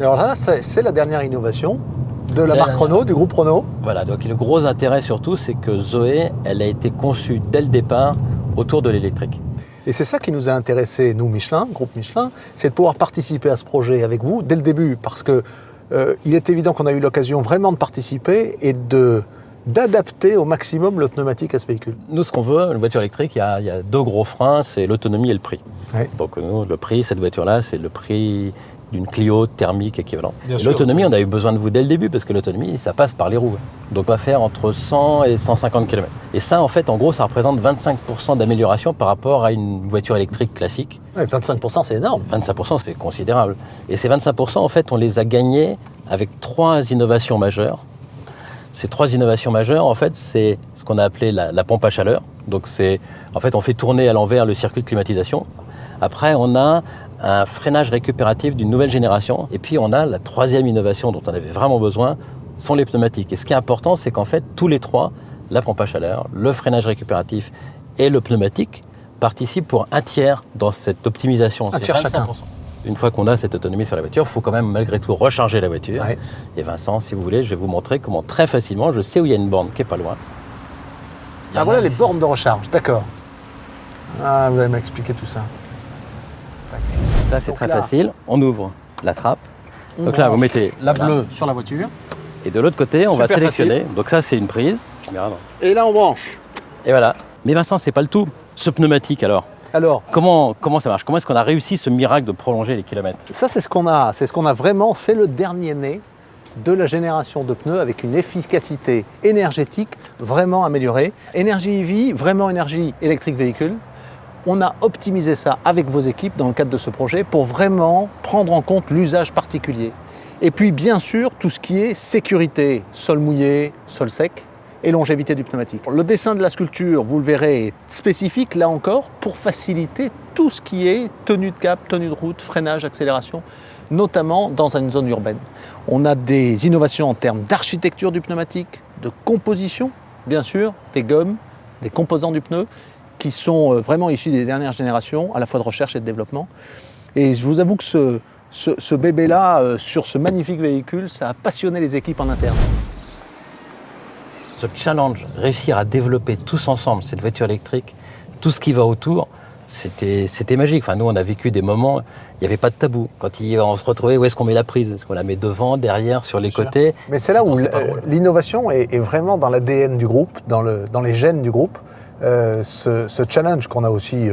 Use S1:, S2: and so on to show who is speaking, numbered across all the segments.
S1: Alors là, c'est la dernière innovation de la marque Renault, du groupe Renault.
S2: Voilà, donc le gros intérêt surtout, c'est que Zoé, elle a été conçue dès le départ autour de l'électrique.
S1: Et c'est ça qui nous a intéressés, nous, Michelin, groupe Michelin, c'est de pouvoir participer à ce projet avec vous dès le début, parce que il est évident qu'on a eu l'occasion vraiment de participer et d'adapter au maximum le pneumatique à ce véhicule.
S2: Nous, ce qu'on veut, une voiture électrique, il y a deux gros freins, c'est l'autonomie et le prix.
S1: Ouais.
S2: Donc nous, le prix, cette voiture-là, c'est le prix d'une Clio thermique équivalente.
S1: Bien sûr.
S2: L'autonomie, on a eu besoin de vous dès le début, parce que l'autonomie, ça passe par les roues. Donc on va faire entre 100 et 150 km. Et ça, en fait, en gros, ça représente 25% d'amélioration par rapport à une voiture électrique classique.
S1: Ouais, 25%, c'est énorme.
S2: 25%, c'est considérable. Et ces 25%, en fait, on les a gagnés avec 3 innovations majeures. Ces 3 innovations majeures, en fait, c'est ce qu'on a appelé la pompe à chaleur. Donc en fait, on fait tourner à l'envers le circuit de climatisation. Après, on a un freinage récupératif d'une nouvelle génération. Et puis, on a la 3e innovation dont on avait vraiment besoin, sont les pneumatiques. Et ce qui est important, c'est qu'en fait, tous les 3, la pompe à chaleur, le freinage récupératif et le pneumatique, participent pour un tiers dans cette optimisation.
S1: Un tiers chacun.
S2: Une fois qu'on a cette autonomie sur la voiture, il faut quand même malgré tout recharger la voiture.
S1: Ouais.
S2: Et Vincent, si vous voulez, je vais vous montrer comment très facilement, je sais où il y a une borne qui n'est pas loin.
S1: Ah voilà les bornes de recharge, d'accord. Ah, vous allez m'expliquer tout ça. Tac.
S2: Ça, c'est
S1: Donc
S2: très
S1: là,
S2: facile. On ouvre la trappe.
S1: on
S2: Donc là, vous
S1: branche
S2: mettez
S1: la
S2: voilà.
S1: bleue sur la voiture.
S2: Et de l'autre côté, on va
S1: Super
S2: sélectionner. Donc ça, c'est une prise. Merde.
S1: Et là, on branche.
S2: Et voilà. Mais Vincent, c'est pas le tout. Ce pneumatique, alors,
S1: Alors,
S2: comment ça marche? Comment est-ce qu'on a réussi ce miracle de prolonger les kilomètres?
S1: ça, c'est ce qu'on a. C'est ce qu'on a vraiment. C'est le dernier né de la génération de pneus avec une efficacité énergétique vraiment améliorée. Énergie EV, vraiment énergie électrique véhicule. On a optimisé ça avec vos équipes dans le cadre de ce projet pour vraiment prendre en compte l'usage particulier. Et puis, bien sûr, tout ce qui est sécurité, sol mouillé, sol sec, et longévité du pneumatique. Le dessin de la sculpture, vous le verrez, est spécifique, là encore, pour faciliter tout ce qui est tenue de cap, tenue de route, freinage, accélération, notamment dans une zone urbaine. On a des innovations en termes d'architecture du pneumatique, de composition, bien sûr, des gommes, des composants du pneu, qui sont vraiment issus des dernières générations, à la fois de recherche et de développement. Et je vous avoue que ce bébé-là, sur ce magnifique véhicule, ça a passionné les équipes en interne.
S2: Ce challenge, réussir à développer tous ensemble cette voiture électrique, tout ce qui va autour, c'était magique. Enfin, nous, on a vécu des moments, il n'y avait pas de tabou. Quand on se retrouvait, où est-ce qu'on met la prise? Est-ce qu'on la met devant, derrière, sur les côtés?
S1: Mais c'est là où l'innovation est vraiment dans l'ADN du groupe, dans les gènes du groupe. Ce challenge qu'on a aussi,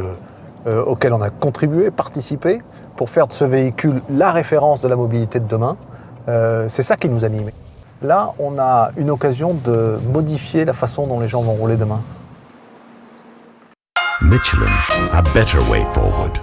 S1: auquel on a contribué, participé, pour faire de ce véhicule la référence de la mobilité de demain, c'est ça qui nous anime. Là, on a une occasion de modifier la façon dont les gens vont rouler demain.
S3: Michelin, a better way forward.